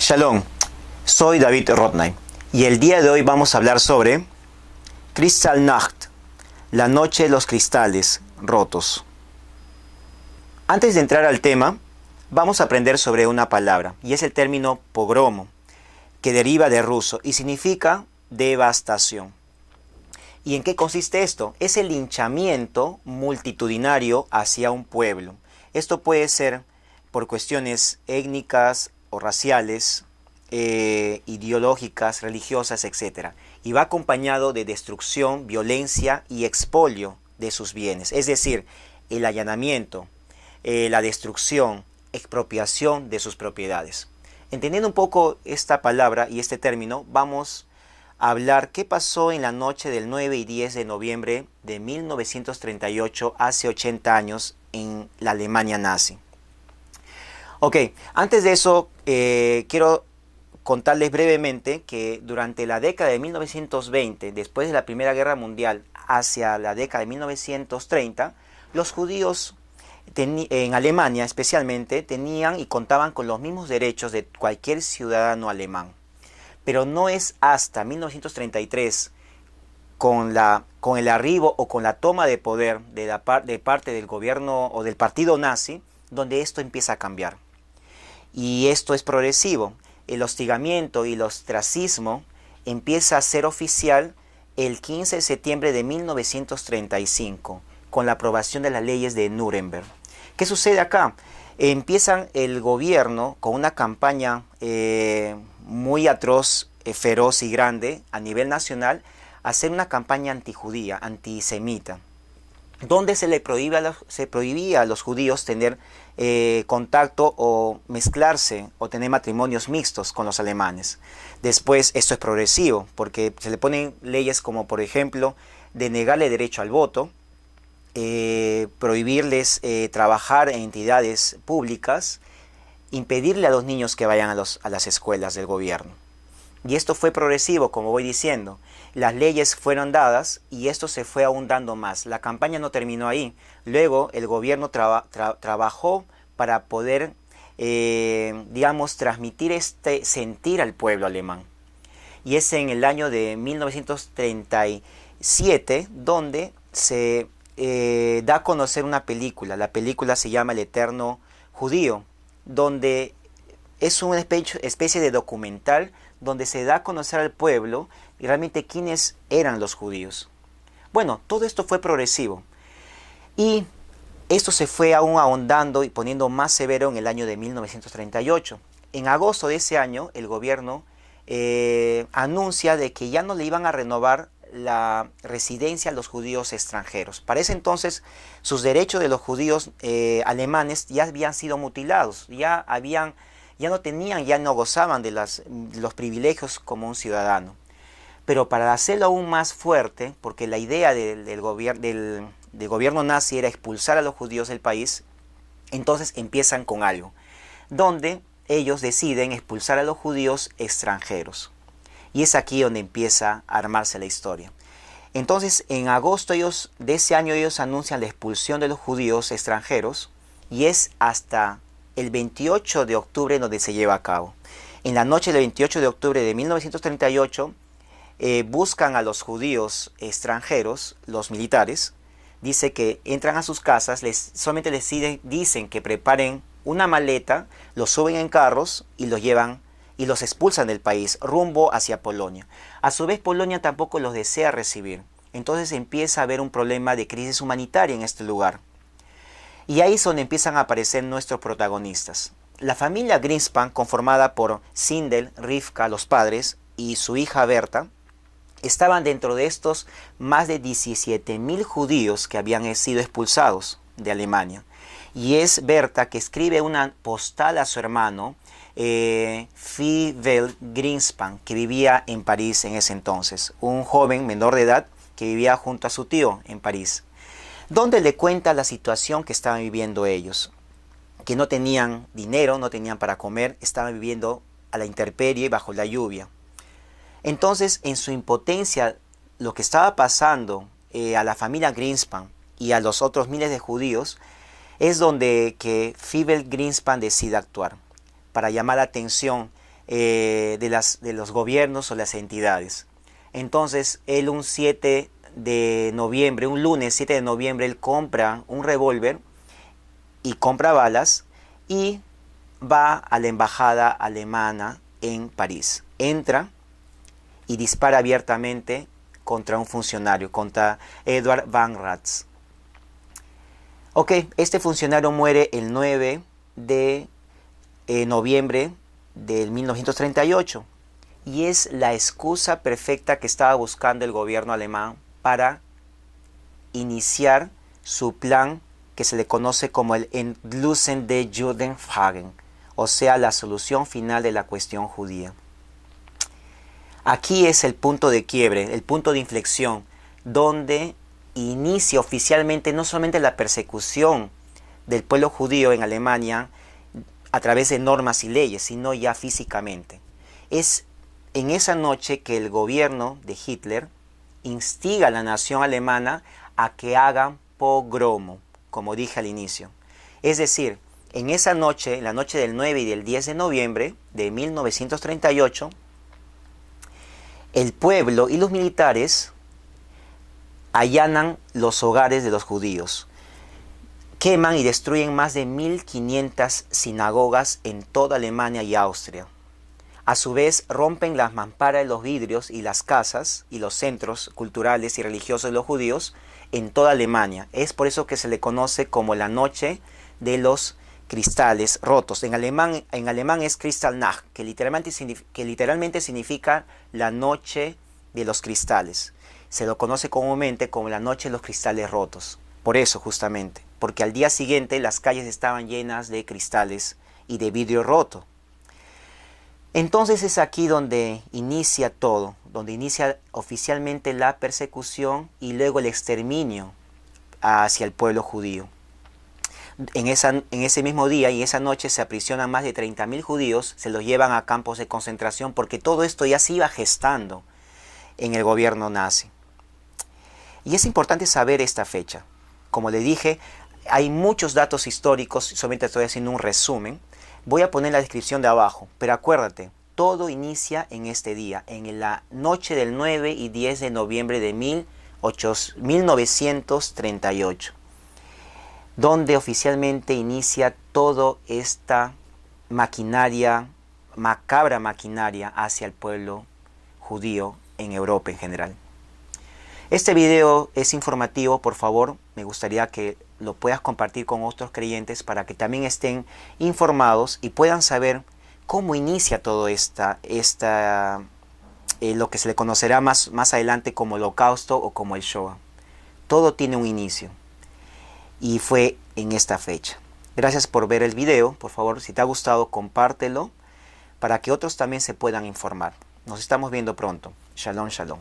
Shalom, soy David Rotnay y el día de hoy vamos a hablar sobre Kristallnacht, la noche de los cristales rotos. Antes de entrar al tema, vamos a aprender sobre una palabra y es el término pogromo, que deriva de ruso y significa devastación. ¿Y en qué consiste esto? Es el linchamiento multitudinario hacia un pueblo. Esto puede ser por cuestiones étnicas o raciales, ideológicas, religiosas, etc. Y va acompañado de destrucción, violencia y expolio de sus bienes. Es decir, el allanamiento, la destrucción, expropiación de sus propiedades. Entendiendo un poco esta palabra y este término, vamos a hablar qué pasó en la noche del 9 y 10 de noviembre de 1938, hace 80 años, en la Alemania nazi. Ok, antes de eso, quiero contarles brevemente que durante la década de 1920, después de la Primera Guerra Mundial, hacia la década de 1930, los judíos en Alemania especialmente tenían y contaban con los mismos derechos de cualquier ciudadano alemán. Pero no es hasta 1933, con el arribo o con la toma de poder de parte del gobierno o del partido nazi, donde esto empieza a cambiar. Y esto es progresivo. El hostigamiento y el ostracismo empieza a ser oficial el 15 de septiembre de 1935, con la aprobación de las leyes de Nuremberg. ¿Qué sucede acá? Empiezan el gobierno con una campaña muy atroz, feroz y grande a nivel nacional, a hacer una campaña antijudía, antisemita, donde se prohibía a los judíos tener contacto o mezclarse o tener matrimonios mixtos con los alemanes. Después esto es progresivo, porque se le ponen leyes como, por ejemplo, de negarle derecho al voto, prohibirles trabajar en entidades públicas, impedirle a los niños que vayan a las escuelas del gobierno. Y esto fue progresivo, como voy diciendo. Las leyes fueron dadas y esto se fue aún dando más. La campaña no terminó ahí. Luego el gobierno trabajó para poder, transmitir este sentir al pueblo alemán. Y es en el año de 1937 donde se da a conocer una película. La película se llama El Eterno Judío, donde es una especie de documental donde se da a conocer al pueblo realmente quiénes eran los judíos. Bueno, todo esto fue progresivo y esto se fue aún ahondando y poniendo más severo en el año de 1938. En agosto de ese año el gobierno anuncia de que ya no le iban a renovar la residencia a los judíos extranjeros. Para ese entonces sus derechos de los judíos alemanes ya habían sido mutilados, ya no gozaban de los privilegios como un ciudadano. Pero para hacerlo aún más fuerte, porque la idea del gobierno nazi era expulsar a los judíos del país, entonces empiezan con algo, donde ellos deciden expulsar a los judíos extranjeros. Y es aquí donde empieza a armarse la historia. Entonces, en agosto de ese año ellos anuncian la expulsión de los judíos extranjeros y es hasta el 28 de octubre donde se lleva a cabo. En la noche del 28 de octubre de 1938 buscan a los judíos extranjeros, los militares. Dice que entran a sus casas, solamente les dicen que preparen una maleta, los suben en carros y los llevan y los expulsan del país rumbo hacia Polonia. A su vez, Polonia tampoco los desea recibir. Entonces empieza a haber un problema de crisis humanitaria en este lugar. Y ahí es donde empiezan a aparecer nuestros protagonistas. La familia Greenspan, conformada por Sindel, Rivka, los padres, y su hija Berta, estaban dentro de estos más de 17.000 judíos que habían sido expulsados de Alemania. Y es Berta que escribe una postal a su hermano, Fidel Greenspan, que vivía en París en ese entonces, un joven menor de edad que vivía junto a su tío en París, donde le cuenta la situación que estaban viviendo ellos, que no tenían dinero, no tenían para comer, estaban viviendo a la intemperie bajo la lluvia. Entonces, en su impotencia, lo que estaba pasando a la familia Greenspan y a los otros miles de judíos, es donde que Fidel Greenspan decide actuar para llamar la atención de los gobiernos o las entidades. Entonces, él un 7 de noviembre, un lunes 7 de noviembre, él compra un revólver y compra balas y va a la embajada alemana en París. Entra y dispara abiertamente contra un funcionario, contra Eduard van Ratz. Ok, este funcionario muere el 9 de noviembre del 1938 y es la excusa perfecta que estaba buscando el gobierno alemán para iniciar su plan que se le conoce como el Endlösen der Judenfragen, o sea, la solución final de la cuestión judía. Aquí es el punto de quiebre, el punto de inflexión, donde inicia oficialmente no solamente la persecución del pueblo judío en Alemania a través de normas y leyes, sino ya físicamente. Es en esa noche que el gobierno de Hitler instiga a la nación alemana a que hagan pogromo, como dije al inicio. Es decir, en esa noche, la noche del 9 y del 10 de noviembre de 1938, el pueblo y los militares allanan los hogares de los judíos. Queman y destruyen más de 1500 sinagogas en toda Alemania y Austria. A su vez, rompen las mamparas de los vidrios y las casas y los centros culturales y religiosos de los judíos en toda Alemania. Es por eso que se le conoce como la noche de los cristales rotos. En alemán es Kristallnacht, que literalmente significa la noche de los cristales. Se lo conoce comúnmente como la noche de los cristales rotos. Por eso justamente, porque al día siguiente las calles estaban llenas de cristales y de vidrio roto. Entonces es aquí donde inicia todo, donde inicia oficialmente la persecución y luego el exterminio hacia el pueblo judío. En ese mismo día y esa noche se aprisionan más de 30.000 judíos, se los llevan a campos de concentración porque todo esto ya se iba gestando en el gobierno nazi. Y es importante saber esta fecha. Como le dije, hay muchos datos históricos, solamente estoy haciendo un resumen. Voy a poner la descripción de abajo, pero acuérdate, todo inicia en este día, en la noche del 9 y 10 de noviembre de 1938, donde oficialmente inicia toda esta maquinaria, macabra maquinaria hacia el pueblo judío en Europa en general. Este video es informativo, por favor, me gustaría que lo puedas compartir con otros creyentes para que también estén informados y puedan saber cómo inicia todo lo que se le conocerá más adelante como el Holocausto o como el Shoah. Todo tiene un inicio y fue en esta fecha. Gracias por ver el video, por favor, si te ha gustado, compártelo para que otros también se puedan informar. Nos estamos viendo pronto. Shalom, shalom.